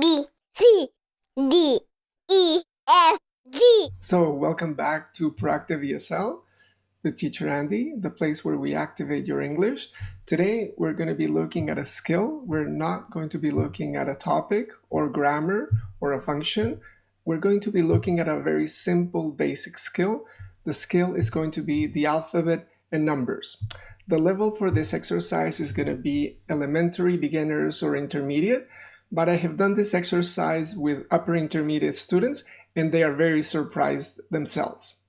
B, C, D, E, F, G. So welcome back to Proactive ESL with Teacher Andy, the place where we activate your English. Today, we're going to be looking at a skill. We're not going to be looking at a topic or grammar or a function. We're going to be looking at a very simple basic skill. The skill is going to be the alphabet and numbers. The level for this exercise is going to be elementary, beginners, or intermediate. But I have done this exercise with upper intermediate students, and they are very surprised themselves.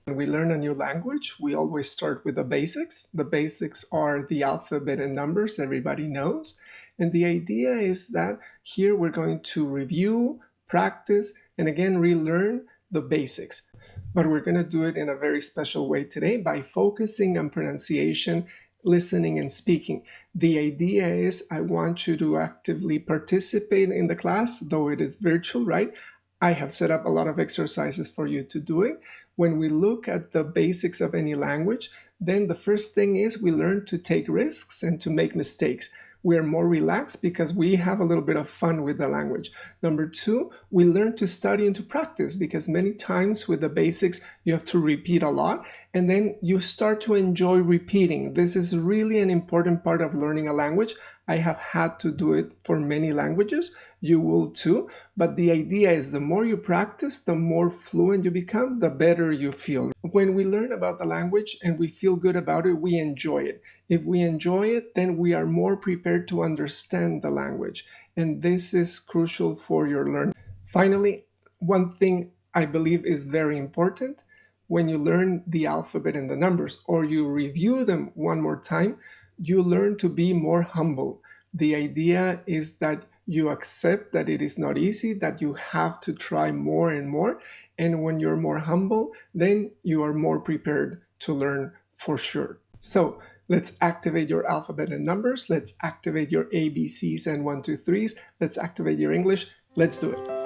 When we learn a new language, we always start with the basics. The basics are the alphabet and numbers, everybody knows. And the idea is that here we're going to review, practice, and again relearn the basics. But we're going to do it in a very special way today by focusing on pronunciation, listening, and speaking. The idea is I want you to actively participate in the class, though it is virtual, right? I have set up a lot of exercises for you to do it. When we look at the basics of any language, then the first thing is we learn to take risks and to make mistakes. We are more relaxed because we have a little bit of fun with the language. Number two, we learn to study and to practice because many times with the basics, you have to repeat a lot and then you start to enjoy repeating. This is really an important part of learning a language. I have had to do it for many languages. You will too. But the idea is the more you practice, the more fluent you become, the better you feel. When we learn about the language and we feel good about it, we enjoy it. If we enjoy it, then we are more prepared to understand the language. And this is crucial for your learning. Finally, one thing I believe is very important. When you learn the alphabet and the numbers, or you review them one more time, you learn to be more humble. The idea is that you accept that it is not easy, that you have to try more and more. And when you're more humble, then you are more prepared to learn for sure. So let's activate your alphabet and numbers. Let's activate your ABCs and 1, 2, 3s. Let's activate your English. Let's do it.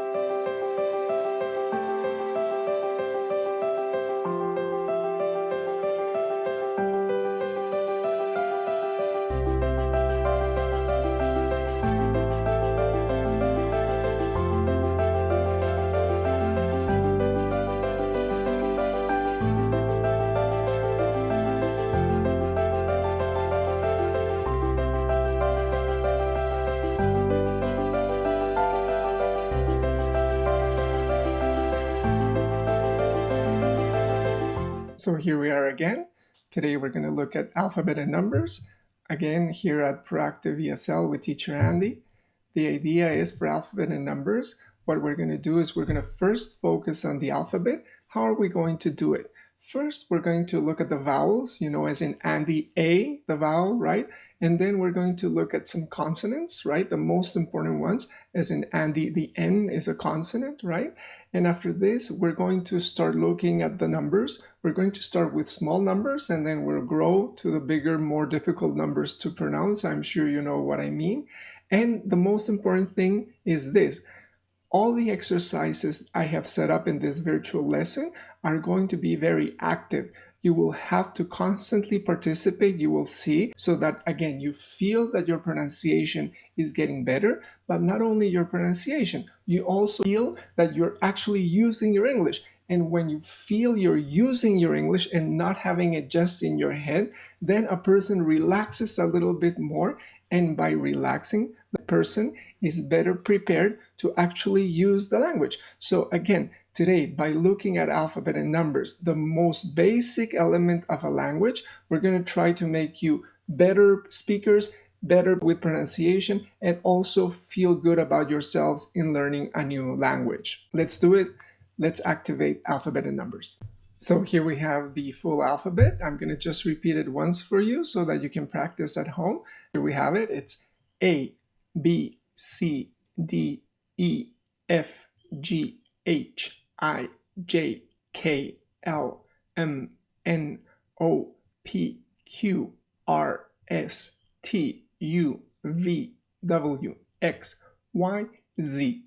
So here we are again. Today we're going to look at alphabet and numbers. Again, here at Proactive ESL with Teacher Andy. The idea is for alphabet and numbers, what we're going to do is we're going to first focus on the alphabet. How are we going to do it? First, we're going to look at the vowels, as in Andy A, the vowel, right? And then we're going to look at some consonants, right? The most important ones, as in Andy, the N is a consonant, right? And after this, we're going to start looking at the numbers. We're going to start with small numbers and then we'll grow to the bigger, more difficult numbers to pronounce. I'm sure you know what I mean. And the most important thing is this. All the exercises I have set up in this virtual lesson are going to be very active. You will have to constantly participate, you will see, so that again, you feel that your pronunciation is getting better, but not only your pronunciation, you also feel that you're actually using your English. And when you feel you're using your English and not having it just in your head, then a person relaxes a little bit more. And by relaxing, the person is better prepared to actually use the language. So again, today, by looking at alphabet and numbers, the most basic element of a language, we're going to try to make you better speakers, better with pronunciation, and also feel good about yourselves in learning a new language. Let's do it. Let's activate alphabet and numbers. So here we have the full alphabet. I'm going to just repeat it once for you so that you can practice at home. Here we have it. It's A, B, C, D, E, F, G, H, I, J, K, L, M, N, O, P, Q, R, S, T, U, V, W, X, Y, Z.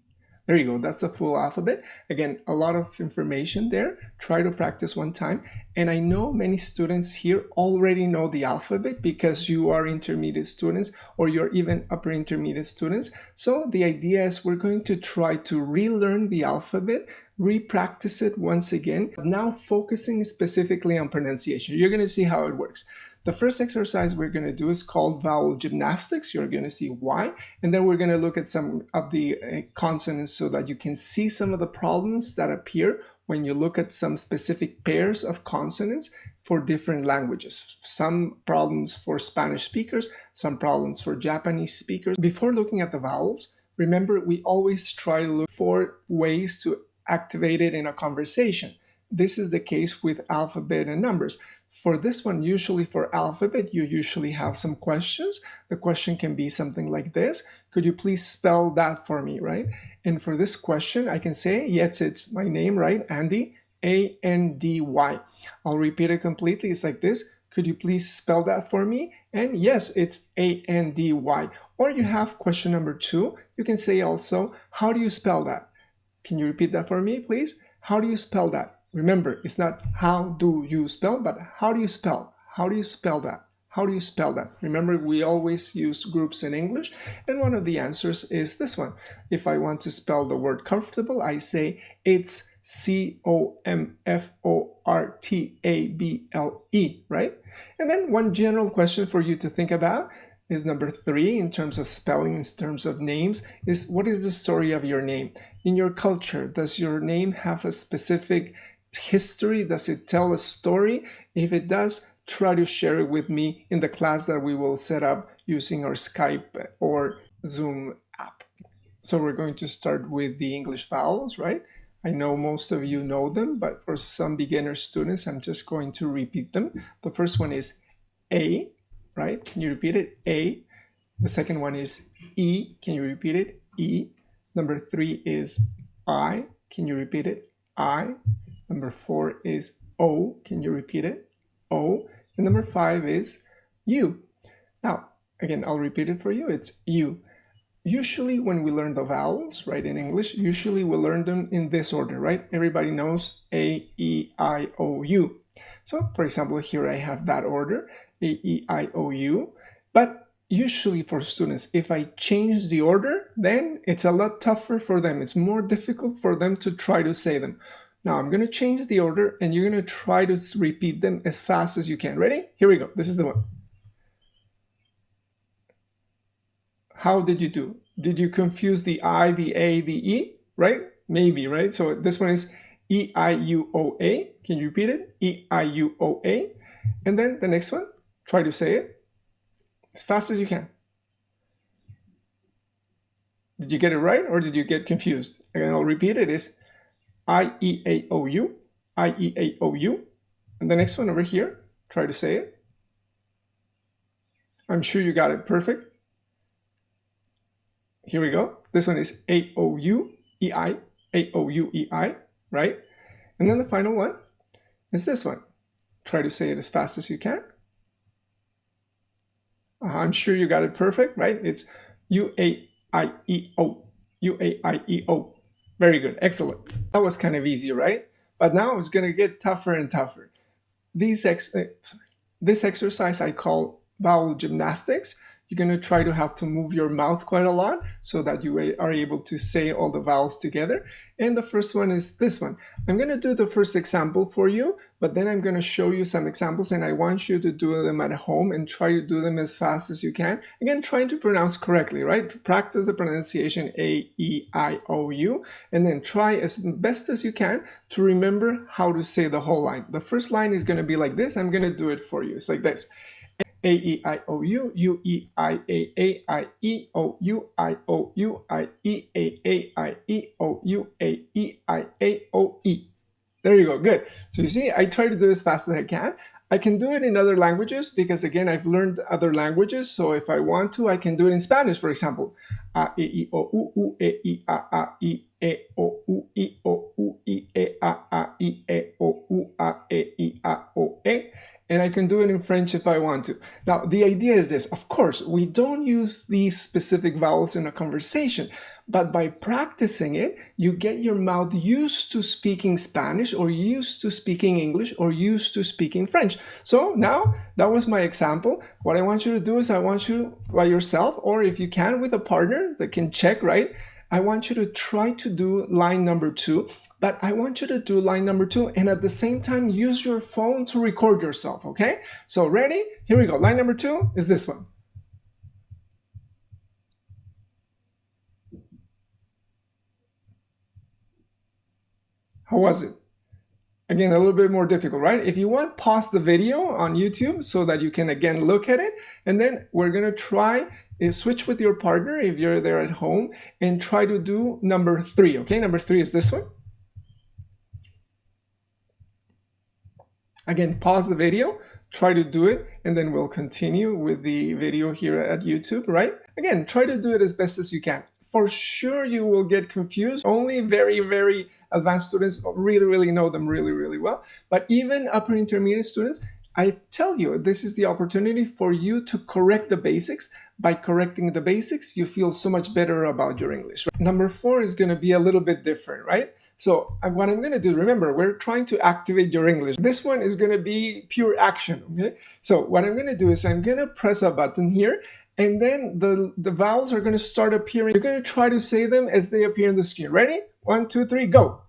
There you go. That's the full alphabet. Again, a lot of information there. Try to practice one time. And I know many students here already know the alphabet because you are intermediate students or you're even upper intermediate students. So the idea is we're going to try to relearn the alphabet, re-practice it once again, now focusing specifically on pronunciation. You're going to see how it works. The first exercise we're going to do is called vowel gymnastics. You're going to see why. And then we're going to look at some of the consonants so that you can see some of the problems that appear when you look at some specific pairs of consonants for different languages. Some problems for Spanish speakers, some problems for Japanese speakers. Before looking at the vowels, remember we always try to look for ways to activate it in a conversation. This is the case with alphabet and numbers. For this one, usually for alphabet, you usually have some questions. The question can be something like this. Could you please spell that for me, right? And for this question, I can say, yes, it's my name, right? Andy, A-N-D-Y. I'll repeat it completely. It's like this. Could you please spell that for me? And yes, it's A-N-D-Y. Or you have question number 2. You can say also, how do you spell that? Can you repeat that for me, please? How do you spell that? Remember, it's not how do you spell, but how do you spell? How do you spell that? How do you spell that? Remember, we always use groups in English, and one of the answers is this one. If I want to spell the word comfortable, I say it's C-O-M-F-O-R-T-A-B-L-E, right? And then one general question for you to think about is number 3 in terms of spelling, in terms of names, is what is the story of your name? In your culture, does your name have a specific history? Does it tell a story? If it does, try to share it with me in the class that we will set up using our Skype or Zoom app. So we're going to start with the English vowels, right? I know most of you know them, but for some beginner students, I'm just going to repeat them. The first one is A, right? Can you repeat it? A. The second one is E. Can you repeat it? E. Number 3 is I. Can you repeat it? I. Number 4 is O. Can you repeat it? O. And number 5 is U. Now, again, I'll repeat it for you. It's U. Usually when we learn the vowels, right, in English, usually we learn them in this order, right? Everybody knows A, E, I, O, U. So, for example, here I have that order, A, E, I, O, U. But usually for students, if I change the order, then it's a lot tougher for them. It's more difficult for them to try to say them. Now I'm going to change the order and you're going to try to repeat them as fast as you can. Ready? Here we go. This is the one. How did you do? Did you confuse the I, the A, the E? Right? Maybe, right? So this one is E-I-U-O-A. Can you repeat it? E-I-U-O-A. And then the next one, try to say it as fast as you can. Did you get it right or did you get confused? Again, I'll repeat it. Is I-E-A-O-U, I-E-A-O-U. And the next one over here, try to say it. I'm sure you got it perfect. Here we go. This one is A-O-U-E-I, A-O-U-E-I, right? And then the final one is this one. Try to say it as fast as you can. I'm sure you got it perfect, right? It's U-A-I-E-O, U-A-I-E-O. Very good, excellent. That was kind of easy, right? But now it's going to get tougher and tougher. This exercise I call vowel gymnastics. You're going to try to have to move your mouth quite a lot so that you are able to say all the vowels together. And the first one is this one. I'm going to do the first example for you, but then I'm going to show you some examples and I want you to do them at home and try to do them as fast as you can. Again, trying to pronounce correctly, right? Practice the pronunciation A, E, I, O, U, and then try as best as you can to remember how to say the whole line. The first line is going to be like this. I'm going to do it for you. It's like this. A-E-I-O-U, U-E-I-A-A-I-E-O-U, I-O-U, I-E-A-A-I-E-O-U, A-E-I-A-O-E. There you go, good. So you see, I try to do it as fast as I can. I can do it in other languages because, again, I've learned other languages. So if I want to, I can do it in Spanish, for example. A-E-I-O-U, E-I-A-I-E-O-U-E-O-U-E-O-U-E-A-A-I-E-O-U-A-E-I-O-U-A. And I can do it in French if I want to. Now, the idea is this. Of course, we don't use these specific vowels in a conversation, but by practicing it, you get your mouth used to speaking Spanish or used to speaking English or used to speaking French. So now, that was my example. What I want you to do is I want you by yourself, or if you can with a partner that can check, right? I want you to try to do line number 2, but I want you to do line number 2 and at the same time use your phone to record yourself, okay? So ready? Here we go. Line number 2 is this one. How was it? Again, a little bit more difficult, right? If you want, pause the video on YouTube so that you can again look at it. And then we're going to try switch with your partner if you're there at home and try to do number 3, okay? Number 3 is this one. Again, pause the video, try to do it, and then we'll continue with the video here at YouTube, right? Again, try to do it as best as you can. For sure, you will get confused. Only very, very advanced students really know them really well. But even upper intermediate students, I tell you, this is the opportunity for you to correct the basics. By correcting the basics, you feel so much better about your English. Number 4 is going to be a little bit different, right? So what I'm going to do, remember, we're trying to activate your English. This one is going to be pure action, okay? So what I'm going to do is I'm going to press a button here, and then the vowels are going to start appearing. You're going to try to say them as they appear on the screen. Ready? 1, 2, 3, go.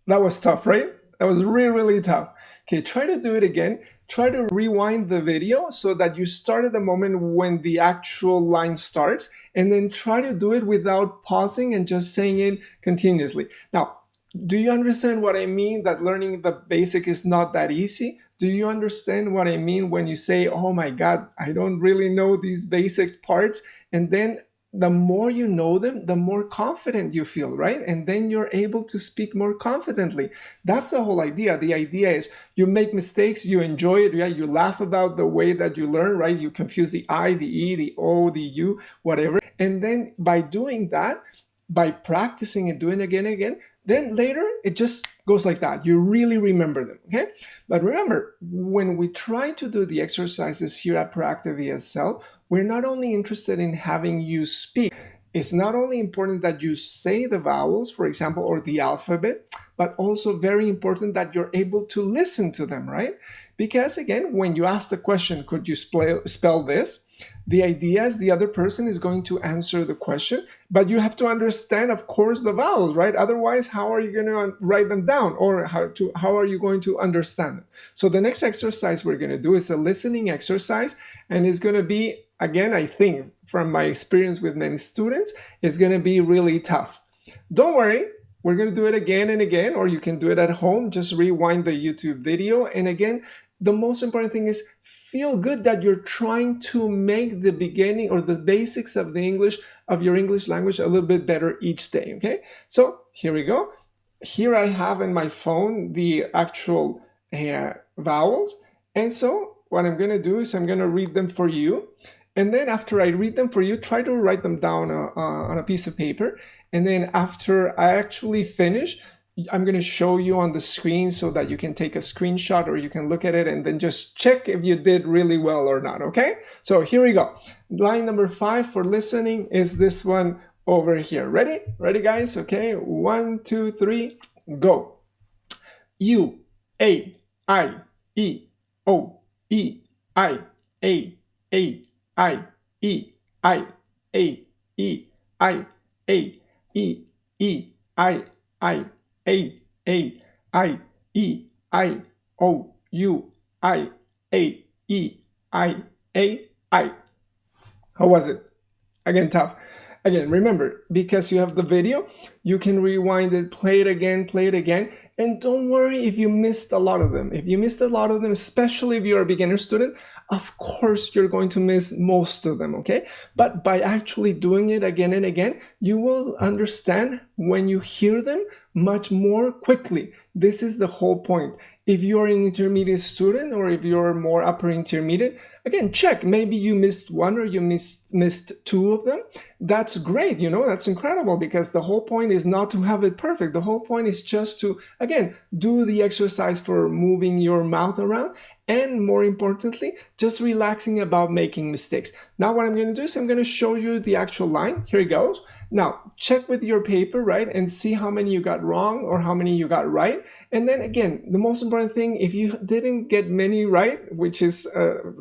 That was tough, right? That was really tough. Okay, try to do it again. Try to rewind the video so that you start at the moment when the actual line starts, and then try to do it without pausing and just saying it continuously. Now, do you understand what I mean that learning the basic is not that easy? Do you understand what I mean when you say, oh my God, I don't really know these basic parts? And then the more you know them, the more confident you feel, right? And then you're able to speak more confidently. That's the whole idea. The idea is you make mistakes, you enjoy it, yeah? You laugh about the way that you learn, right? You confuse the I, the E, the O, the U, whatever. And then by doing that, by practicing and doing it again and again, then later it just goes like that. You really remember them, okay? But remember, when we try to do the exercises here at Proactive ESL, we're not only interested in having you speak. It's not only important that you say the vowels, for example, or the alphabet, but also very important that you're able to listen to them, right? Because again, when you ask the question, could you spell this? The idea is the other person is going to answer the question, but you have to understand, of course, the vowels, right? Otherwise, how are you going to write them down, or how are you going to understand them? So the next exercise we're going to do is a listening exercise, and it's going to be, again, I think from my experience with many students, it's going to be really tough. Don't worry. We're going to do it again and again, or you can do it at home. Just rewind the YouTube video. And again, the most important thing is feel good that you're trying to make the beginning or the basics of your English language a little bit better each day, okay? So here we go. Here I have in my phone the actual vowels. And so what I'm going to do is I'm going to read them for you. And then after I read them for you, try to write them down on a piece of paper. And then after I actually finish, I'm going to show you on the screen so that you can take a screenshot or you can look at it and then just check if you did really well or not, okay? So here we go. Line number 5 for listening is this one over here. Ready? Ready, guys? Okay, 1, 2, 3, go. U, A, I, E, O, E, I, A, E, I, E, I, E, I, A, I, E, I, O, U, I, A, E, I. How was it? Again, tough. Again, remember, because you have the video, you can rewind it, play it again, and don't worry if you missed a lot of them. If you missed a lot of them, especially if you're a beginner student, of course you're going to miss most of them, okay? But by actually doing it again and again, you will understand when you hear them much more quickly. This is the whole point. If you're an intermediate student or if you're more upper intermediate, again, check. Maybe you missed one or you missed two of them. That's great. That's incredible, because the whole point is not to have it perfect. The whole point is just to, again, do the exercise for moving your mouth around, and more importantly, just relaxing about making mistakes. Now what I'm going to do is I'm going to show you the actual line. Here it goes. Now check with your paper, right, and see how many you got wrong or how many you got right. And then again, the most important thing, if you didn't get many right, which is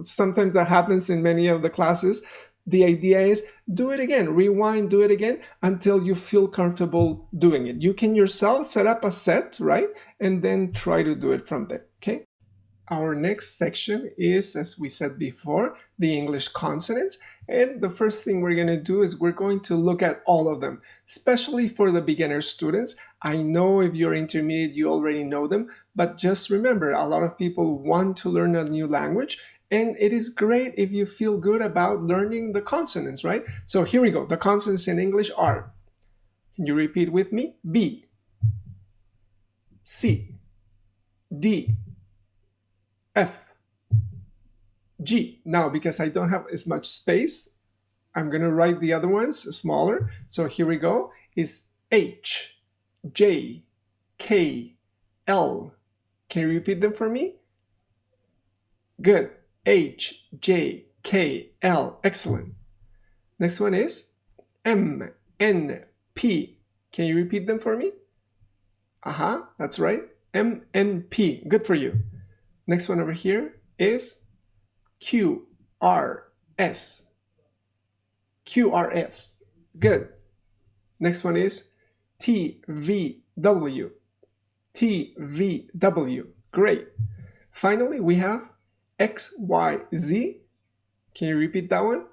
sometimes that happens in many of the classes, the idea is do it again, rewind, do it again until you feel comfortable doing it. You can yourself set up a set, right, and then try to do it from there, okay? Our next section is, as we said before, the English consonants. And the first thing we're going to do is we're going to look at all of them, especially for the beginner students. I know if you're intermediate, you already know them, but just remember, a lot of people want to learn a new language, and it is great if you feel good about learning the consonants, right? So here we go. The consonants in English are, can you repeat with me? B, C, D, F, G. Now, because I don't have as much space, I'm going to write the other ones smaller. So here we go. Is H, J, K, L. Can you repeat them for me? Good. H, J, K, L. Excellent. Next one is M, N, P. Can you repeat them for me? That's right. M, N, P. Good for you. Next one over here is Q, R, S. Q, R, S. Good. Next one is T, V, W. T, V, W. Great. Finally, we have X, Y, Z. Can you repeat that one?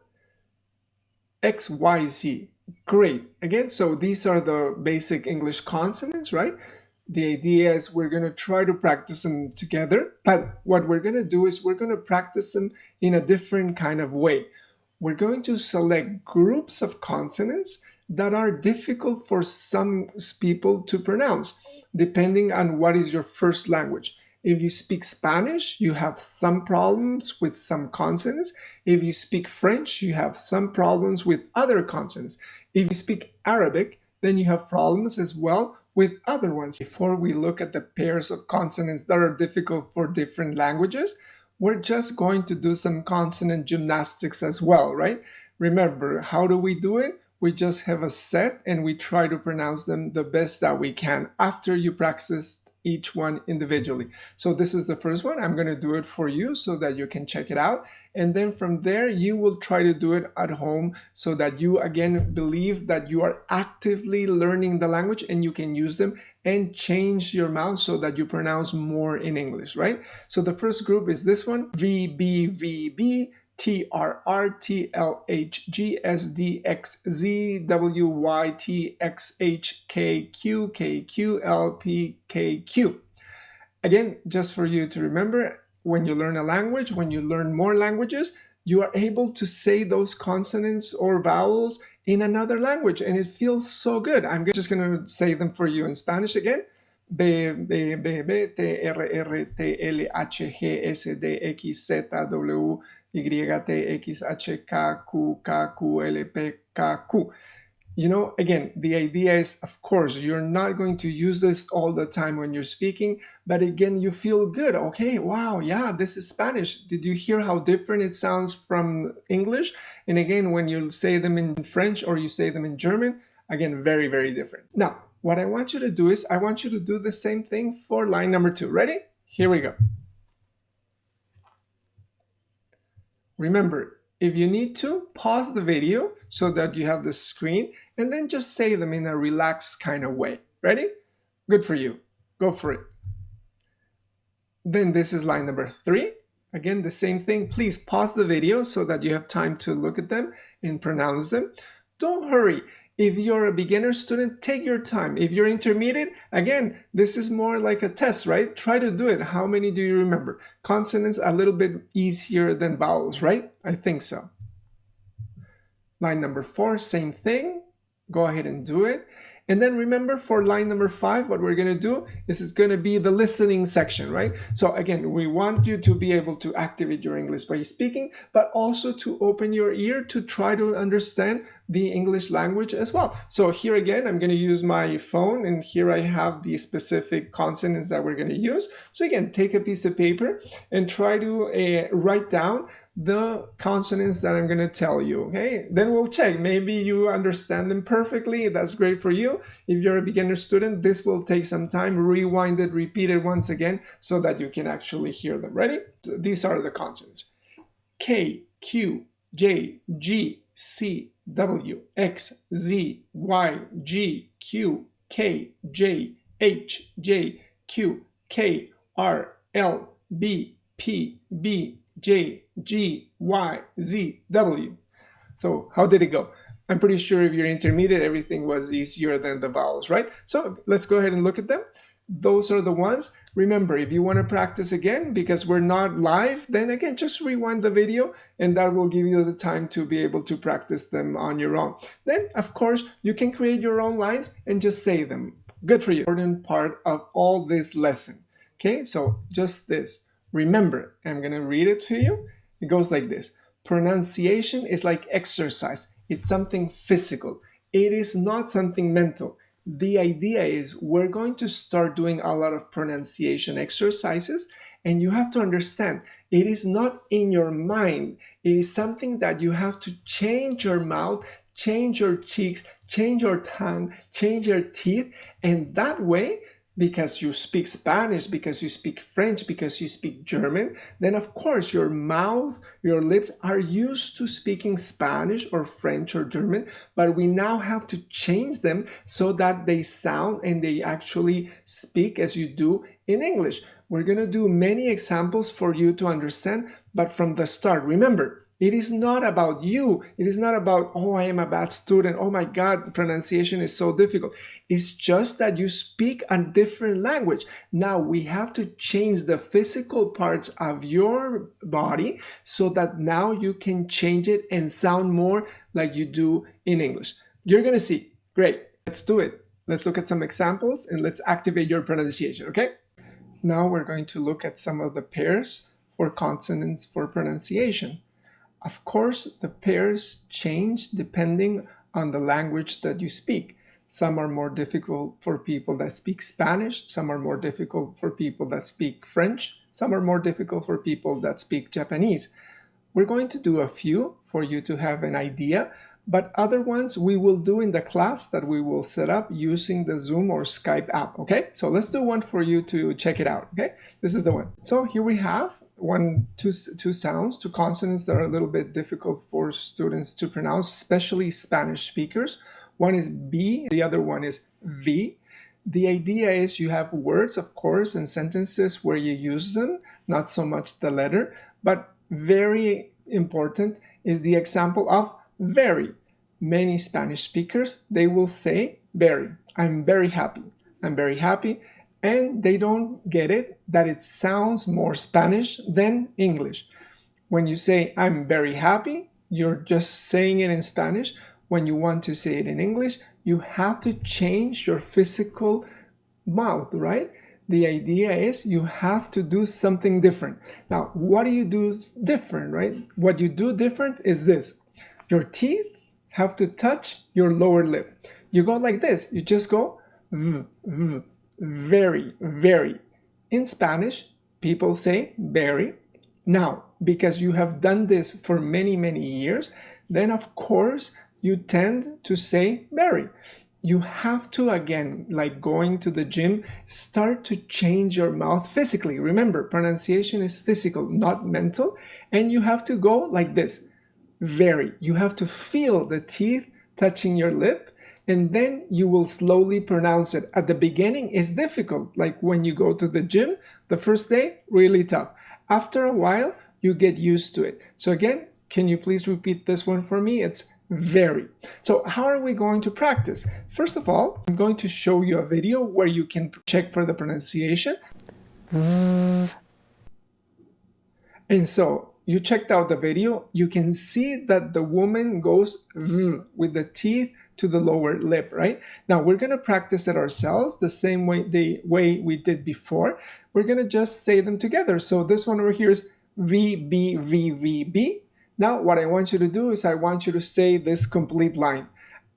X, Y, Z. Great. Again, so these are the basic English consonants, right? The idea is we're going to try to practice them together, but what we're going to do is we're going to practice them in a different kind of way. We're going to select groups of consonants that are difficult for some people to pronounce, depending on what is your first language. If you speak Spanish, you have some problems with some consonants. If you speak French, you have some problems with other consonants. If you speak Arabic, then you have problems as well with other ones. Before we look at the pairs of consonants that are difficult for different languages, we're just going to do some consonant gymnastics as well, right? Remember, how do we do it? We just have a set and we try to pronounce them the best that we can after you practice each one individually. So this is the first one. I'm going to do it for you so that you can check it out. And then from there, you will try to do it at home so that you again believe that you are actively learning the language and you can use them and change your mouth so that you pronounce more in English, right? So the first group is this one, V, B, V, B, T, R, R, T, L, H, G, S, D, X, Z, W, Y, T, X, H, K, Q, K, Q, L, P, K, Q. Again, just for you to remember, when you learn a language, when you learn more languages, you are able to say those consonants or vowels in another language, and it feels so good. I'm just going to say them for you in Spanish again. B, B, B, B, T, R, R, T, L, H, G, S, D, X, Z, W, Y, T, X, H, K, Q, K, Q, L, P, K, Q. Again, the idea is, of course, you're not going to use this all the time when you're speaking, but again, you feel good. Okay, wow, yeah, this is Spanish. Did you hear how different it sounds from English? And again, when you say them in French or you say them in German, again, very, very different. Now, what I want you to do is I want you to do the same thing for line number 2. Ready? Here we go. Remember, if you need to, pause the video so that you have the screen and then just say them in a relaxed kind of way. Ready? Good for you. Go for it. Then this is line number 3. Again, the same thing. Please pause the video so that you have time to look at them and pronounce them. Don't hurry. If you're a beginner student, take your time. If you're intermediate, again, this is more like a test, right? Try to do it. How many do you remember? Consonants a little bit easier than vowels, right? I think so. Line number 4, same thing. Go ahead and do it. And then remember, for line number 5, what we're going to do is it's going to be the listening section, right? So again, we want you to be able to activate your English by speaking, but also to open your ear to try to understand the English language as well. So here again, I'm going to use my phone, and here I have the specific consonants that we're going to use. So again, take a piece of paper and try to write down the consonants that I'm going to tell you, okay? Then we'll check. Maybe you understand them perfectly. That's great for you. If you're a beginner student, this will take some time. Rewind it, repeat it once again so that you can actually hear them. Ready? These are the consonants. K, Q, J, G, C, W, X, Z, Y, G, Q, K, J, H, J, Q, K, R, L, B, P, B, J, G, Y, Z, W. So how did it go? I'm pretty sure if you're intermediate, everything was easier than the vowels, right? So let's go ahead and look at them. Those are the ones. Remember, if you want to practice again, because we're not live, then again, just rewind the video and that will give you the time to be able to practice them on your own. Then, of course, you can create your own lines and just say them. Good for you. Important part of all this lesson. Okay, so just this. Remember, I'm going to read it to you. It goes like this. Pronunciation is like exercise. It's something physical. It is not something mental. The idea is we're going to start doing a lot of pronunciation exercises, and you have to understand it is not in your mind. It is something that you have to change your mouth, change your cheeks, change your tongue, change your teeth, and that way, because you speak Spanish, because you speak French, because you speak German, then of course your mouth, your lips are used to speaking Spanish or French or German, but we now have to change them so that they sound and they actually speak as you do in English. We're going to do many examples for you to understand, but from the start, remember, it is not about you. It is not about, oh, I am a bad student. Oh my God, pronunciation is so difficult. It's just that you speak a different language. Now we have to change the physical parts of your body so that now you can change it and sound more like you do in English. You're going to see. Great. Let's do it. Let's look at some examples and let's activate your pronunciation, okay? Now we're going to look at some of the pairs for consonants for pronunciation. Of course, the pairs change depending on the language that you speak. Some are more difficult for people that speak Spanish. Some are more difficult for people that speak French. Some are more difficult for people that speak Japanese. We're going to do a few for you to have an idea, but other ones we will do in the class that we will set up using the Zoom or Skype app, okay? So let's do one for you to check it out, okay? This is the one. So here we have two sounds, two consonants that are a little bit difficult for students to pronounce, especially Spanish speakers. One is B, the other one is V. The idea is you have words, of course, and sentences where you use them, not so much the letter, but very important is the example of very. Many Spanish speakers, they will say very. I'm very happy. I'm very happy. And they don't get it that it sounds more Spanish than English. When you say I'm very happy, you're just saying it in Spanish. When you want to say it in English, you have to change your physical mouth, right? The idea is you have to do something different. Now, what do you do different, right? What you do different is this. Your teeth have to touch your lower lip. You go like this. You just go v, v, very, very. In Spanish, people say very. Now, because you have done this for many, many years, then of course you tend to say very. You have to, again, like going to the gym, start to change your mouth physically. Remember, pronunciation is physical, not mental. And you have to go like this. Very. You have to feel the teeth touching your lip, and then you will slowly pronounce it. At the beginning, it's difficult. Like when you go to the gym, the first day, really tough. After a while, you get used to it. So again, can you please repeat this one for me? It's very. So how are we going to practice? First of all, I'm going to show you a video where you can check for the pronunciation. And so you checked out the video. You can see that the woman goes with the teeth to the lower lip, right? Now we're going to practice it ourselves the same way, the way we did before. We're going to just say them together. So this one over here is V, B, V, V, B. Now what I want you to do is I want you to say this complete line.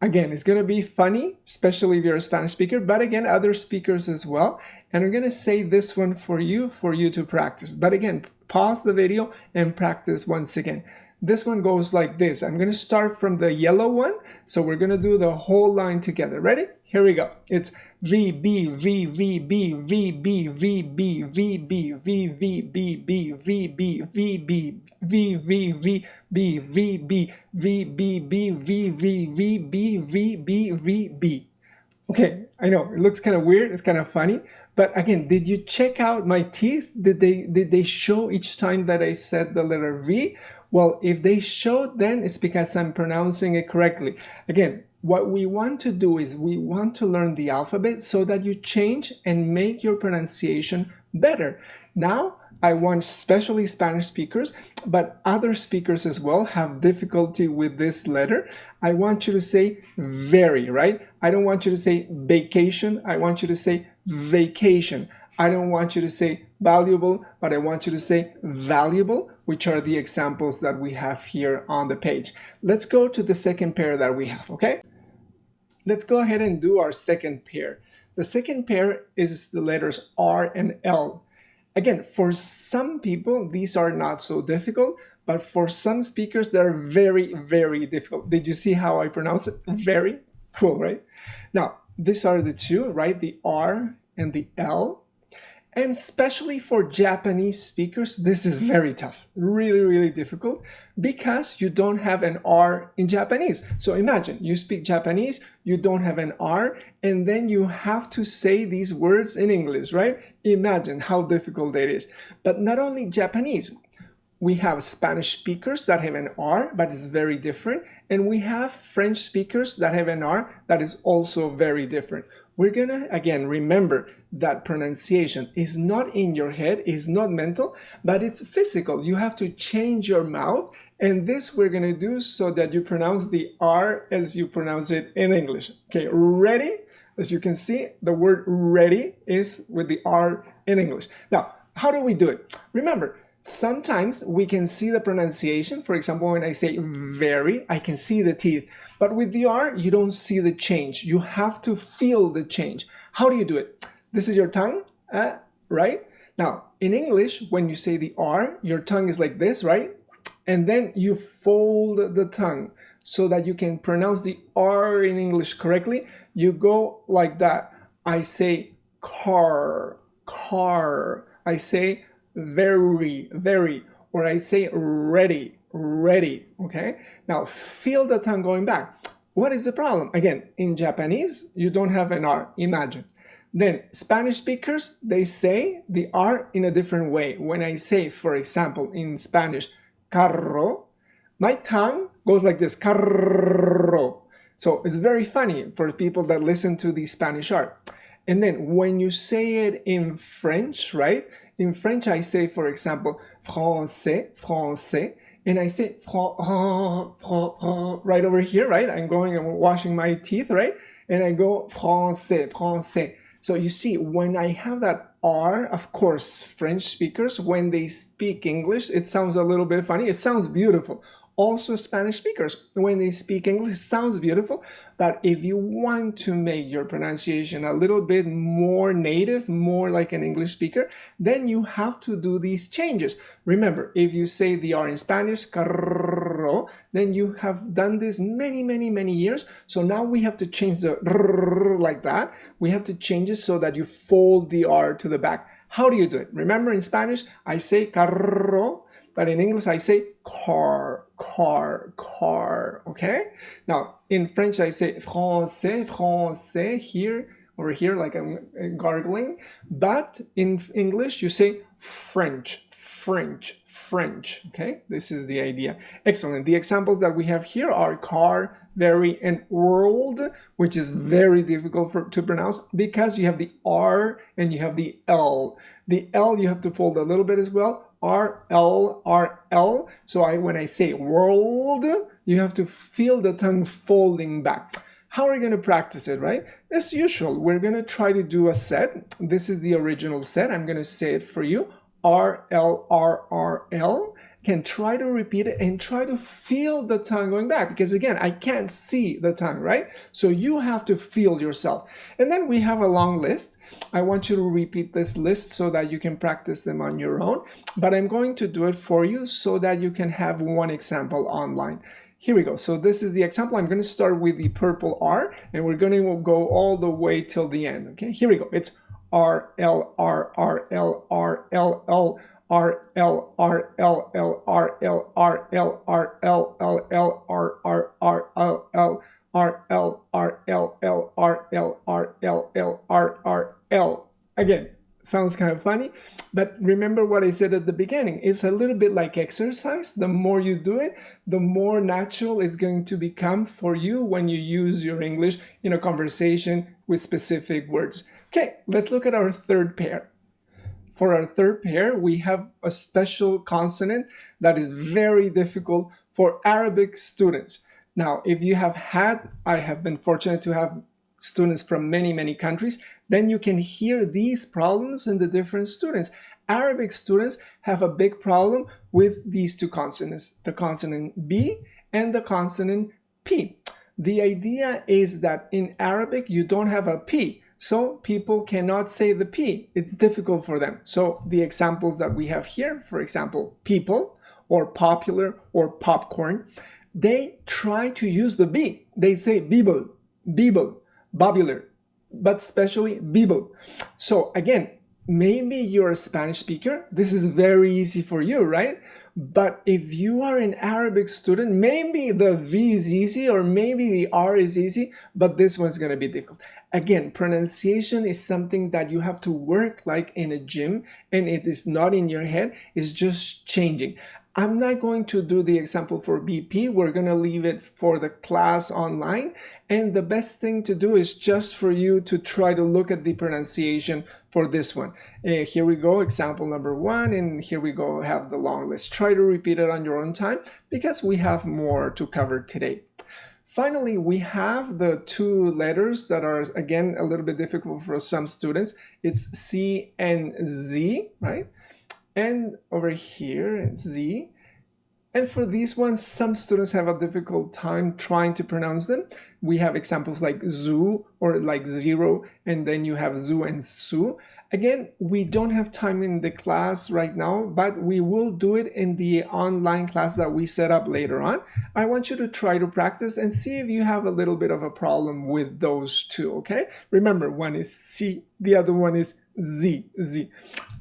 Again, it's going to be funny, especially if you're a Spanish speaker, but again, other speakers as well. And I'm going to say this one for you to practice. But again, pause the video and practice once again. This one goes like this. I'm going to start from the yellow one. So we're going to do the whole line together. Ready? Here we go. It's V, B, V, V, B, V, B, V, B, V, B, V, V, B, B, V, B, V, B, V, V, V, B, V, B, V, B, B, V, V, V, B, V, B, V, B. Okay, I know it looks kind of weird. It's kind of funny, but again, did you check out my teeth? Did they show each time that I said the letter V? Well, if they showed, then it's because I'm pronouncing it correctly. Again, what we want to do is we want to learn the alphabet so that you change and make your pronunciation better. Now, I want especially Spanish speakers, but other speakers as well have difficulty with this letter. I want you to say very, right? I don't want you to say vacation. I want you to say vacation. I don't want you to say valuable, but I want you to say valuable, which are the examples that we have here on the page. Let's go to the second pair that we have, okay? Let's go ahead and do our second pair. The second pair is the letters R and L. Again, for some people, these are not so difficult, but for some speakers, they're very, very difficult. Did you see how I pronounce it? Very cool, right? Now, these are the two, right? The R and the L. And especially for Japanese speakers, this is very tough, really, really difficult because you don't have an R in Japanese. So imagine you speak Japanese, you don't have an R, and then you have to say these words in English, right? Imagine how difficult it is. But not only Japanese, we have Spanish speakers that have an R, but it's very different. And we have French speakers that have an R that is also very different. We're gonna, again, remember that pronunciation is not in your head, is not mental, but it's physical. You have to change your mouth, and this we're gonna do so that you pronounce the R as you pronounce it in English. Okay, ready? As you can see, the word ready is with the R in English. Now, how do we do it? Remember, sometimes we can see the pronunciation. For example, when I say very, I can see the teeth. But with the R, you don't see the change. You have to feel the change. How do you do it? This is your tongue, right? Now, in English, when you say the R, your tongue is like this, right? And then you fold the tongue so that you can pronounce the R in English correctly. You go like that. I say car, car. I say very, very, or I say ready, ready, okay? Now, feel the tongue going back. What is the problem? Again, in Japanese, you don't have an R, imagine. Then, Spanish speakers, they say the R in a different way. When I say, for example, in Spanish, carro, my tongue goes like this, carro. So, it's very funny for people that listen to the Spanish R. And then, when you say it in French, right? In French, I say, for example, français, français, and I say right over here, right? I'm washing my teeth, right? And I go français, français. So you see, when I have that R, of course, French speakers, when they speak English, it sounds a little bit funny. It sounds beautiful. Also, Spanish speakers, when they speak English, it sounds beautiful. But if you want to make your pronunciation a little bit more native, more like an English speaker, then you have to do these changes. Remember, if you say the R in Spanish, carro, then you have done this many, many, many years. So now we have to change the r like that. We have to change it so that you fold the R to the back. How do you do it? Remember, in Spanish, I say carro, but in English, I say car, car, car, okay? Now, in French, I say français, français, here, over here, like I'm gargling. But in English, you say French, French, French, okay? This is the idea. Excellent. The examples that we have here are car, very, and world, which is very difficult to pronounce because you have the R and you have the L. The L you have to fold a little bit as well. R, L, R, L. So when I say world, you have to feel the tongue folding back. How are we going to practice it, right? As usual, we're going to try to do a set. This is the original set. I'm going to say it for you. R, L, R, R, L. Can try to repeat it and try to feel the tongue going back, because again, I can't see the tongue, right? So you have to feel yourself. And then we have a long list. I want you to repeat this list so that you can practice them on your own, but I'm going to do it for you so that you can have one example online. Here we go. So this is the example. I'm going to start with the purple R, and we're going to go all the way till the end. Okay, here we go. It's R, L, R, R, L, R, L, L, R, L, R, L, L, R, L, R, L, R, L, L, L, R, R, R, L, L, R, L, R, L, L, R, L, R, L, L, R, R, L. Again, sounds kind of funny, but remember what I said at the beginning. It's a little bit like exercise. The more you do it, the more natural it's going to become for you when you use your English in a conversation with specific words. Okay, let's look at our third pair. For our third pair, we have a special consonant that is very difficult for Arabic students. Now, if you have had, I have been fortunate to have students from many countries, then you can hear these problems in the different students. Arabic students have a big problem with these two consonants, the consonant B and the consonant P. The idea is that in Arabic, you don't have a P. So people cannot say the P. It's difficult for them. So the examples that we have here, for example, people or popular or popcorn, they try to use the B. They say Bibel, Bibel, Bobular, but especially Bibel. So again, maybe you're a Spanish speaker. This is very easy for you, right? But if you are an Arabic student, maybe the V is easy or maybe the R is easy, but this one's going to be difficult. Again, pronunciation is something that you have to work like in a gym, and it is not in your head. It's just changing. I'm not going to do the example for BP. We're going to leave it for the class online. And the best thing to do is just for you to try to look at the pronunciation for this one. Here we go, example number 1. And here we go, have the long list. Try to repeat it on your own time because we have more to cover today. Finally, we have the two letters that are, again, a little bit difficult for some students. It's C and Z, right? And over here, it's Z. And for these ones, some students have a difficult time trying to pronounce them. We have examples like zoo or like zero, and then you have zoo and su. Again, we don't have time in the class right now, but we will do it in the online class that we set up later on. I want you to try to practice and see if you have a little bit of a problem with those two, okay? Remember, one is C, the other one is Z, Z.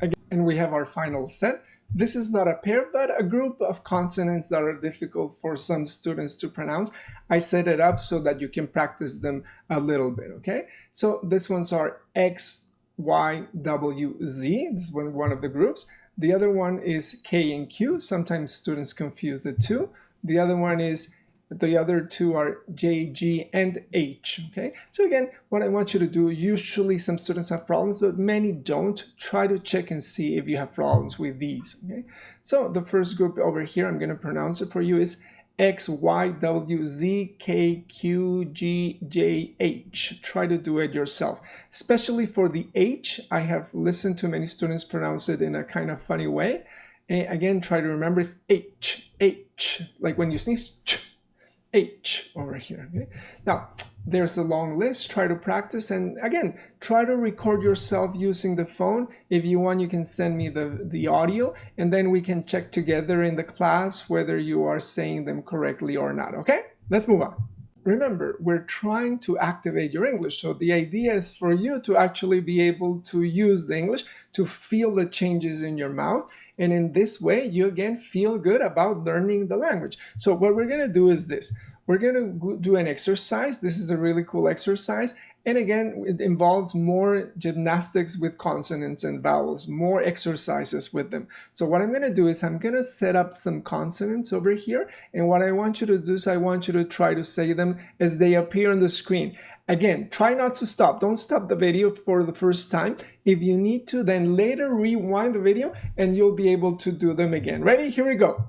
Again, and we have our final set. This is not a pair, but a group of consonants that are difficult for some students to pronounce. I set it up so that you can practice them a little bit, okay? So these ones are X, Y, W, Z. This is one of the groups. The other one is K and Q. Sometimes students confuse the two. The other two are J, G, and H, okay? So again, what I want you to do, usually some students have problems, but many don't. Try to check and see if you have problems with these, okay? So the first group over here, I'm gonna pronounce it for you, is X, Y, W, Z, K, Q, G, J, H. Try to do it yourself. Especially for the H, I have listened to many students pronounce it in a kind of funny way. And again, try to remember it's H, H. Like when you sneeze, H over here, okay? Now, there's a long list. Try to practice, and again, try to record yourself using the phone. If you want, you can send me the audio, and then we can check together in the class whether you are saying them correctly or not, okay? Let's move on. Remember, we're trying to activate your English, so the idea is for you to actually be able to use the English, to feel the changes in your mouth, and in this way, you again feel good about learning the language. So what we're going to do is this. We're going to do an exercise. This is a really cool exercise. And again, it involves more gymnastics with consonants and vowels, more exercises with them. So what I'm going to do is I'm going to set up some consonants over here. And what I want you to do is I want you to try to say them as they appear on the screen. Again, try not to stop. Don't stop the video for the first time. If you need to, then later rewind the video and you'll be able to do them again. Ready? Here we go.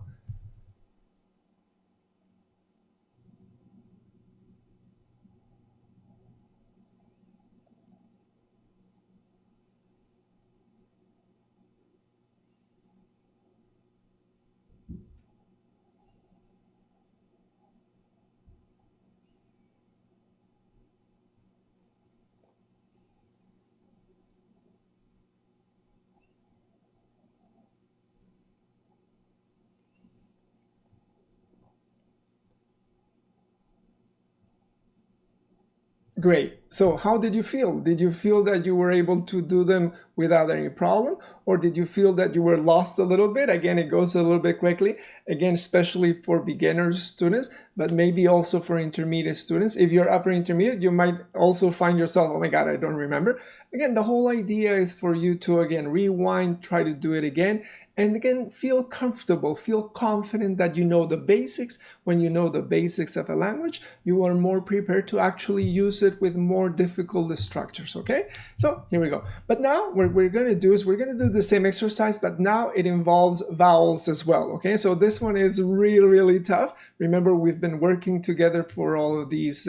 Great. So how did you feel? Did you feel that you were able to do them without any problem? Or did you feel that you were lost a little bit? Again, it goes a little bit quickly. Again, especially for beginners students, but maybe also for intermediate students. If you're upper intermediate, you might also find yourself, oh my God, I don't remember. Again, the whole idea is for you to, again, rewind, try to do it again. And again, feel comfortable, feel confident that you know the basics. When you know the basics of a language, you are more prepared to actually use it with more difficult structures, okay? So here we go. But now what we're going to do is we're going to do the same exercise, but now it involves vowels as well, okay? So this one is really, really tough. Remember, we've been working together for all of these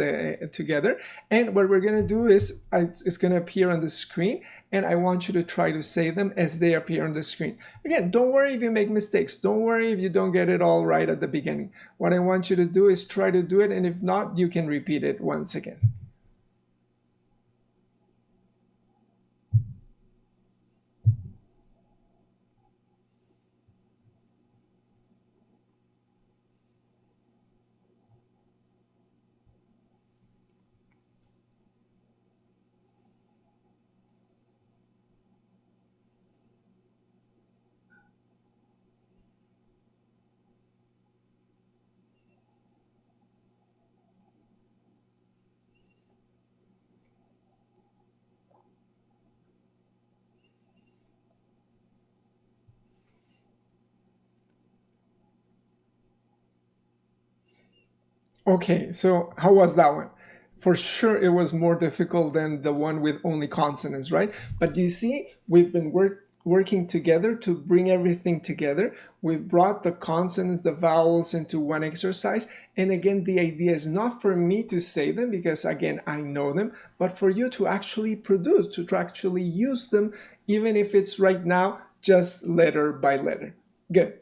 together. And what we're going to do is it's going to appear on the screen, and I want you to try to say them as they appear on the screen. Again, don't worry if you make mistakes. Don't worry if you don't get it all right at the beginning. What I want you to do is try to do it, and if not, you can repeat it once again. Okay, so how was that one? For sure, it was more difficult than the one with only consonants, right? But you see, we've been working together to bring everything together. We brought the consonants, the vowels into one exercise. And again, the idea is not for me to say them because, again, I know them, but for you to actually produce, to actually use them, even if it's right now just letter by letter. Good.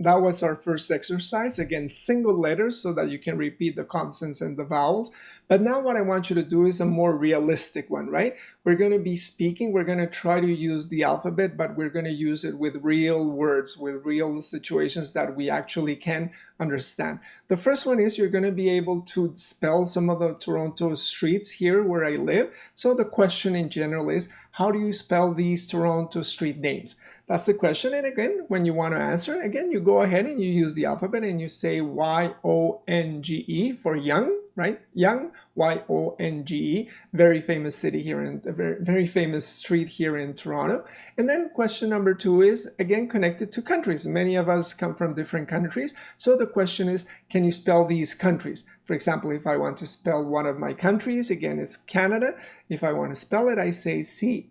That was our first exercise. Again, single letters so that you can repeat the consonants and the vowels. But now what I want you to do is a more realistic one, right? We're going to be speaking. We're going to try to use the alphabet, but we're going to use it with real words, with real situations that we actually can understand. The first one is you're going to be able to spell some of the Toronto streets here where I live. So the question in general is, how do you spell these Toronto street names? That's the question. And again, when you want to answer, again, you go ahead and you use the alphabet and you say Y-O-N-G-E for young, right? Young, Y-O-N-G-E, very famous city here in very famous street here in Toronto. And then question number 2 is again connected to countries. Many of us come from different countries. So the question is, can you spell these countries? For example, if I want to spell one of my countries, again, it's Canada. If I want to spell it, I say C-A-N-A-D-A,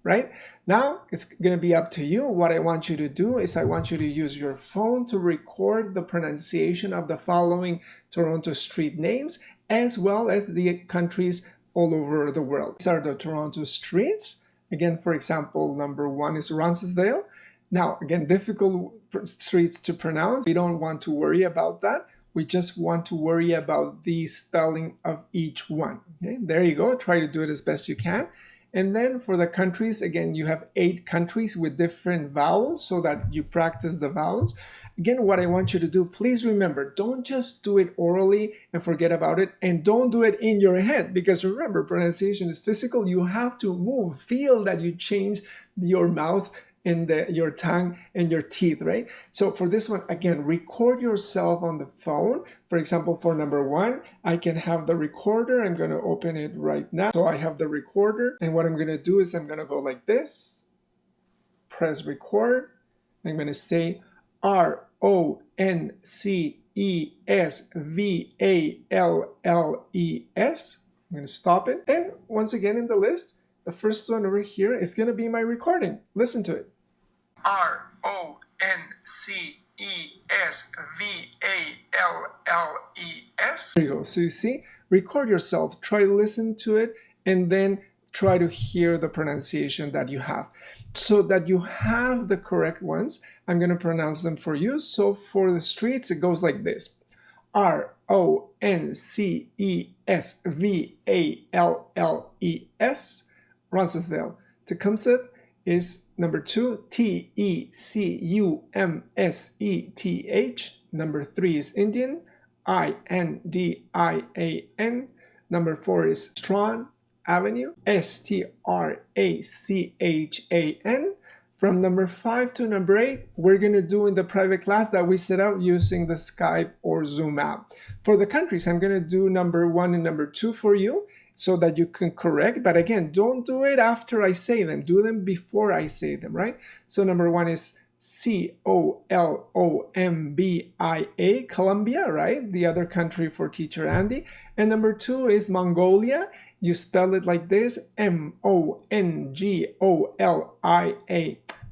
right? Now, it's going to be up to you. What I want you to do is I want you to use your phone to record the pronunciation of the following Toronto street names, as well as the countries all over the world. These are the Toronto streets. Again, for example, number 1 is Roncesvalles. Now, again, difficult streets to pronounce. We don't want to worry about that. We just want to worry about the spelling of each one. Okay, there you go. Try to do it as best you can. And then for the countries, again, you have 8 countries with different vowels so that you practice the vowels. Again, what I want you to do, please remember, don't just do it orally and forget about it, and don't do it in your head, because remember, pronunciation is physical. You have to move, feel that you change your mouth and your tongue and your teeth, right? So for this one, again, record yourself on the phone. For example, for number 1, I can have the recorder. I'm going to open it right now. So I have the recorder, and what I'm going to do is I'm going to go like this, press record. I'm going to say Roncsvalles. I'm going to stop it. And once again in the list, the first one over here is going to be my recording. Listen to it. Roncsvalles. There you go. So you see, record yourself, try to listen to it, and then try to hear the pronunciation that you have. So that you have the correct ones, I'm going to pronounce them for you. So for the streets, it goes like this. Roncesvalles. Roncesvalles. Tecumseh is number 2, Tecumseth. Number 3 is Indian, Indian. Number 4 is Strawn Avenue, Strachan. From number 5 to number 8, we're going to do in the private class that we set up using the Skype or Zoom app. For the countries, I'm going to do number 1 and number 2 for you so that you can correct. But again, don't do it after I say them. Do them before I say them, right? So number 1 is Colombia, Colombia, right? The other country for teacher Andy. And number 2 is Mongolia. You spell it like this, Mongolia.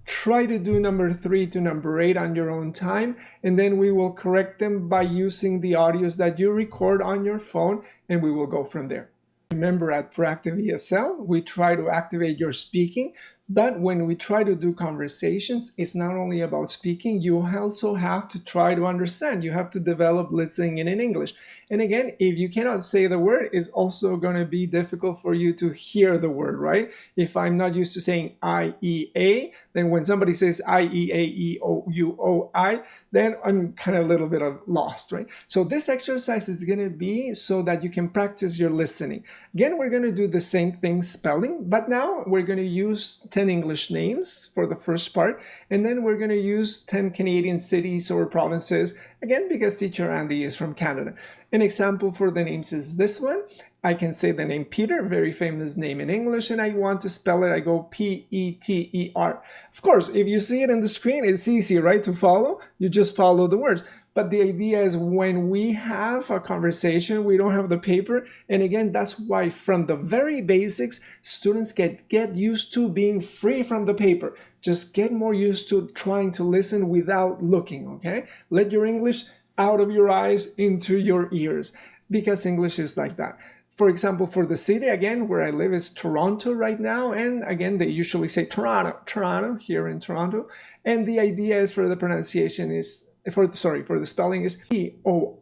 Try to do number 3 to number 8 on your own time, and then we will correct them by using the audios that you record on your phone, and we will go from there. Remember, at Proactive ESL, we try to activate your speaking, but when we try to do conversations, it's not only about speaking, you also have to try to understand. You have to develop listening in English. And again, if you cannot say the word, it's also going to be difficult for you to hear the word, right? If I'm not used to saying I-E-A, then when somebody says I-E-A-E-O-U-O-I, then I'm kind of a little bit lost, right? So this exercise is going to be so that you can practice your listening. Again, we're going to do the same thing spelling, but now we're going to use 10 English names for the first part, and then we're going to use 10 Canadian cities or provinces, again, because teacher Andy is from Canada. An example for the names is this one. I can say the name Peter, very famous name in English, and I want to spell it. I go P-E-T-E-R. Of course, if you see it in the screen, it's easy, right, to follow. You just follow the words. But the idea is when we have a conversation, we don't have the paper. And again, that's why from the very basics, students get used to being free from the paper. Just get more used to trying to listen without looking, okay? Let your English out of your eyes into your ears, because English is like that. For example, for the city, again, where I live is Toronto right now. And again, they usually say Toronto here in Toronto. And the idea is for the pronunciation is, for the spelling is Toronto.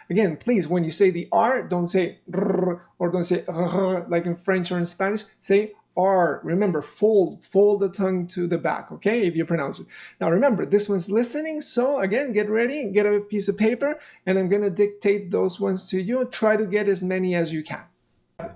Again, please, when you say the R, don't say R or don't say R like in French or in Spanish. Say R. Remember, fold the tongue to the back, okay, if you pronounce it. Now remember, this one's listening, so again, get ready, get a piece of paper, and I'm going to dictate those ones to you. Try to get as many as you can.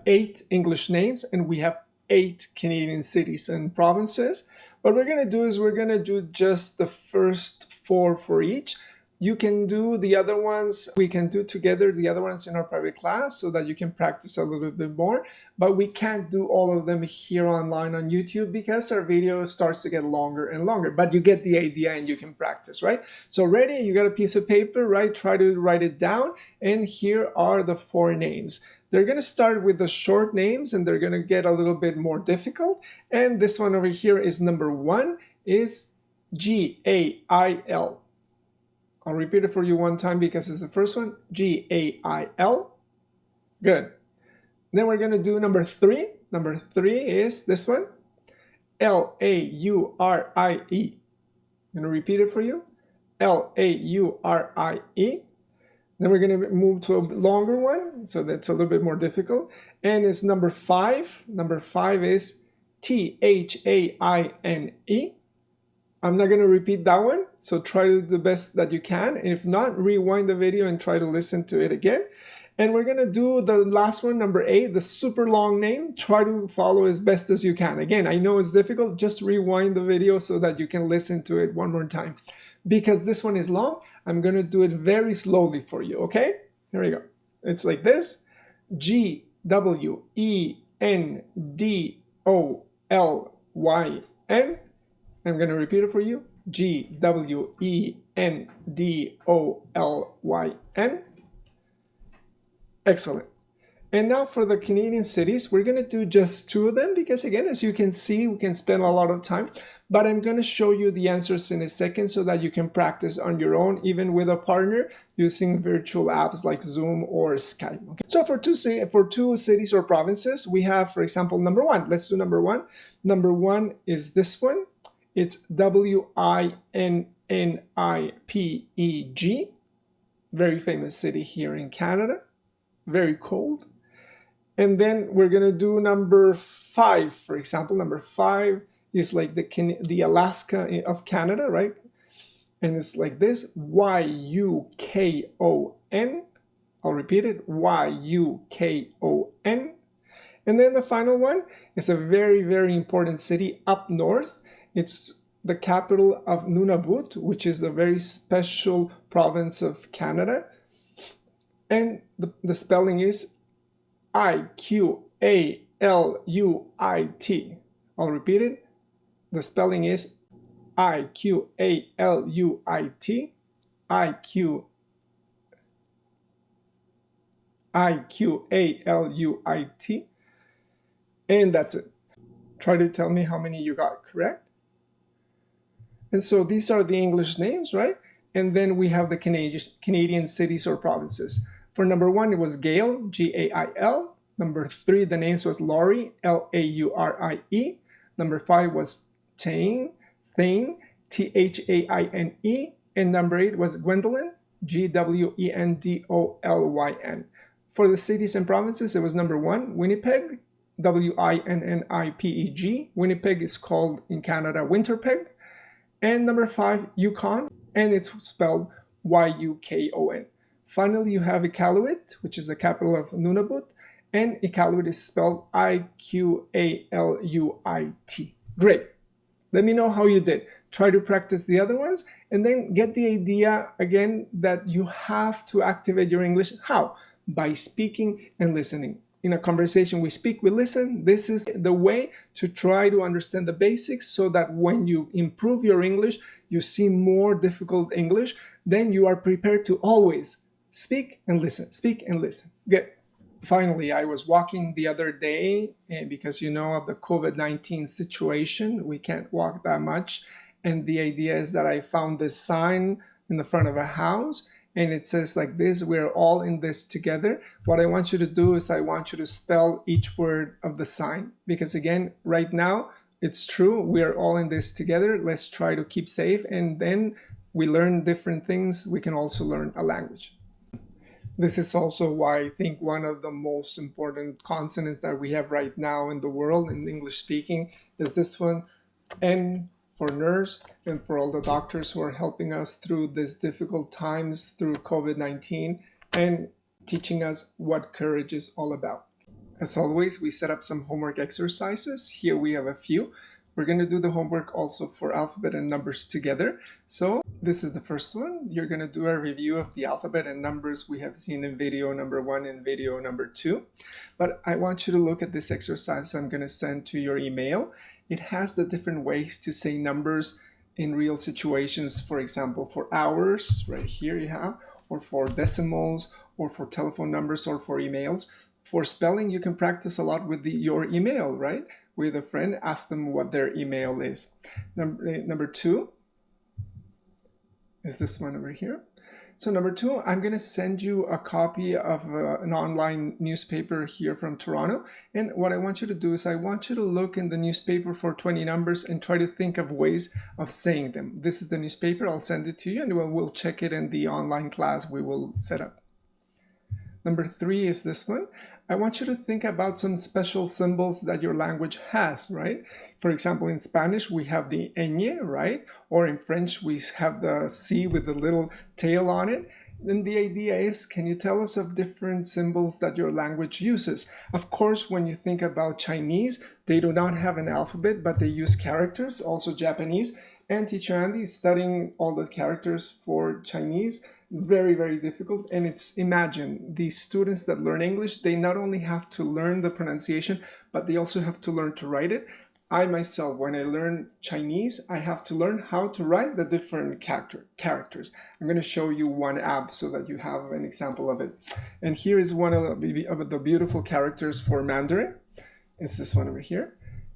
8 English names, and we have 8 Canadian cities and provinces. What we're going to do is we're going to do just the first 4 for each. You can do the other ones, we can do together the other ones in our private class so that you can practice a little bit more. But we can't do all of them here online on YouTube because our video starts to get longer and longer. But you get the idea and you can practice, right? So ready? You got a piece of paper, right? Try to write it down. And here are the 4 names. They're going to start with the short names and they're going to get a little bit more difficult. And this one over here is number 1 is G-A-I-L. I'll repeat it for you one time because it's the first one. G-A-I-L. Good. Then we're going to do number 3. Number 3 is this one. L-A-U-R-I-E. I'm going to repeat it for you. L-A-U-R-I-E. Then we're going to move to a longer one. So that's a little bit more difficult. And it's number 5. Number 5 is T-H-A-I-N-E. I'm not going to repeat that one, so try to do the best that you can. If not, rewind the video and try to listen to it again. And we're going to do the last one, number 8, the super long name. Try to follow as best as you can. Again, I know it's difficult. Just rewind the video so that you can listen to it one more time. Because this one is long, I'm going to do it very slowly for you, okay? Here we go. It's like this. G-W-E-N-D-O-L-Y-N. I'm going to repeat it for you. G-W-E-N-D-O-L-Y-N. Excellent. And now for the Canadian cities, we're going to do just 2 of them because again, as you can see, we can spend a lot of time. But I'm going to show you the answers in a second so that you can practice on your own, even with a partner, using virtual apps like Zoom or Skype. Okay? So for two cities or provinces, we have, for example, number 1. Let's do number 1. Number 1 is this one. It's W-I-N-N-I-P-E-G. Very famous city here in Canada. Very cold. And then we're going to do number 5, for example. Number 5 is like the Alaska of Canada, right? And it's like this, Y-U-K-O-N. I'll repeat it, Y-U-K-O-N. And then the final one is a very, very important city up north. It's the capital of Nunavut, which is a very special province of Canada. And the spelling is I-Q-A-L-U-I-T. I'll repeat it. The spelling is I-Q-A-L-U-I-T. I-Q-A-L-U-I-T. And that's it. Try to tell me how many you got correct. And so these are the English names, right? And then we have the Canadian cities or provinces. For number 1, it was Gail, G-A-I-L. Number 3, the names was Laurie, L-A-U-R-I-E. Number 5 was Thane, T-H-A-I-N-E. And number 8 was Gwendolyn, G-W-E-N-D-O-L-Y-N. For the cities and provinces, it was number 1, Winnipeg, W-I-N-N-I-P-E-G. Winnipeg is called in Canada Winterpeg. And number 5, Yukon, and it's spelled Y-U-K-O-N. Finally, you have Iqaluit, which is the capital of Nunavut, and Iqaluit is spelled I-Q-A-L-U-I-T. Great. Let me know how you did. Try to practice the other ones, and then get the idea again that you have to activate your English. How? By speaking and listening. In a conversation, we speak, we listen. This is the way to try to understand the basics so that when you improve your English, you see more difficult English, then you are prepared to always speak and listen, speak and listen. Good. Finally, I was walking the other day because of the COVID-19 situation, we can't walk that much. And the idea is that I found this sign in the front of a house, and it says like this, we're all in this together. What I want you to do is I want you to spell each word of the sign. Because again, right now, it's true, we are all in this together. Let's try to keep safe. And then we learn different things. We can also learn a language. This is also why I think one of the most important consonants that we have right now in the world in English speaking is this one, N for nurse, and for all the doctors who are helping us through these difficult times through COVID-19 and teaching us what courage is all about. As always, we set up some homework exercises. Here we have a few. We're going to do the homework also for alphabet and numbers together. So this is the first one. You're going to do a review of the alphabet and numbers we have seen in video number 1 and video number 2. But I want you to look at this exercise I'm going to send to your email. It has the different ways to say numbers in real situations. For example, for hours, right here you have, or for decimals, or for telephone numbers, or for emails. For spelling, you can practice a lot with your email, right? With a friend, ask them what their email is. Number 2 is this one over here. So number 2, I'm going to send you a copy of an online newspaper here from Toronto. And what I want you to do is I want you to look in the newspaper for 20 numbers and try to think of ways of saying them. This is the newspaper. I'll send it to you and we'll check it in the online class we will set up. Number 3 is this one. I want you to think about some special symbols that your language has, right? For example, in Spanish, we have the ñ, right? Or in French, we have the C with the little tail on it. Then the idea is, can you tell us of different symbols that your language uses? Of course, when you think about Chinese, they do not have an alphabet, but they use characters, also Japanese. And Teacher Andy is studying all the characters for Chinese. Very, very difficult. And imagine these students that learn English, they not only have to learn the pronunciation, but they also have to learn to write it. I myself, when I learn Chinese, I have to learn how to write the different characters. I'm going to show you one app so that you have an example of it. And here is one of the beautiful characters for Mandarin. It's this one over here.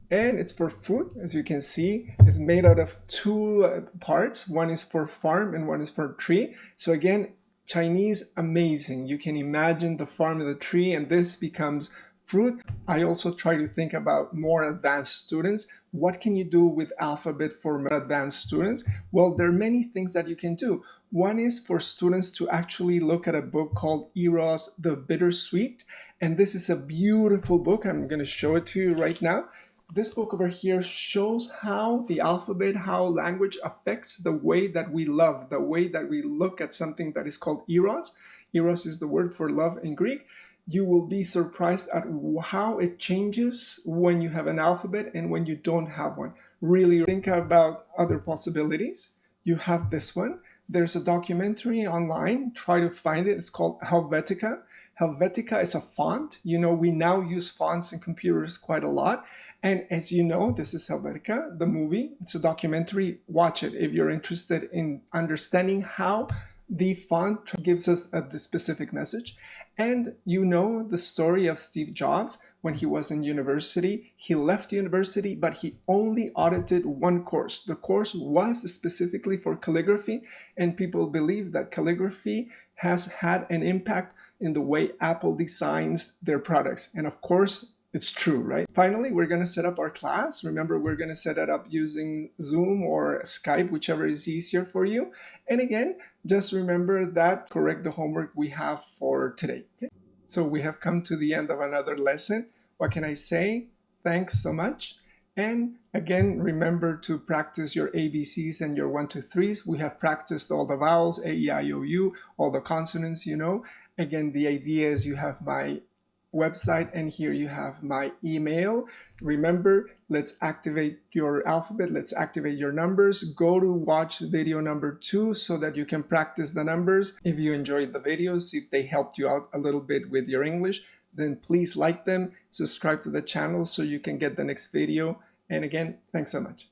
And it's for food, as you can see. It's made out of 2 parts. One is for farm and one is for tree. So again, Chinese, amazing. You can imagine the farm and the tree, and this becomes fruit. I also try to think about more advanced students. What can you do with alphabet for advanced students? Well, there are many things that you can do. One is for students to actually look at a book called Eros the Bittersweet. And this is a beautiful book. I'm going to show it to you right now. This book over here shows how the alphabet, how language affects the way that we love, the way that we look at something that is called eros. Eros is the word for love in Greek. You will be surprised at how it changes when you have an alphabet and when you don't have one. Really think about other possibilities. You have this one. There's a documentary online. Try to find it. It's called Helvetica. Helvetica is a font. You know, we now use fonts in computers quite a lot. And as you know, this is Helvetica, the movie. It's a documentary. Watch it if you're interested in understanding how the font gives us a specific message. And you know the story of Steve Jobs when he was in university. He left university, but he only audited one course. The course was specifically for calligraphy, and people believe that calligraphy has had an impact in the way Apple designs their products. And of course, it's true, right? Finally, we're going to set up our class. Remember, we're going to set it up using Zoom or Skype, whichever is easier for you. And again, just remember that correct the homework we have for today. Okay? So we have come to the end of another lesson. What can I say? Thanks so much. And again, remember to practice your ABCs and your 1, 2, 3s. We have practiced all the vowels, A, E, I, O, U, all the consonants, you know. Again, the idea is you have my website and here you have my email. Remember, let's activate your alphabet, let's activate your numbers. Go to watch video number 2 so that you can practice the numbers. If you enjoyed the videos, if they helped you out a little bit with your English, then please like them, subscribe to the channel so you can get the next video. And again, thanks so much.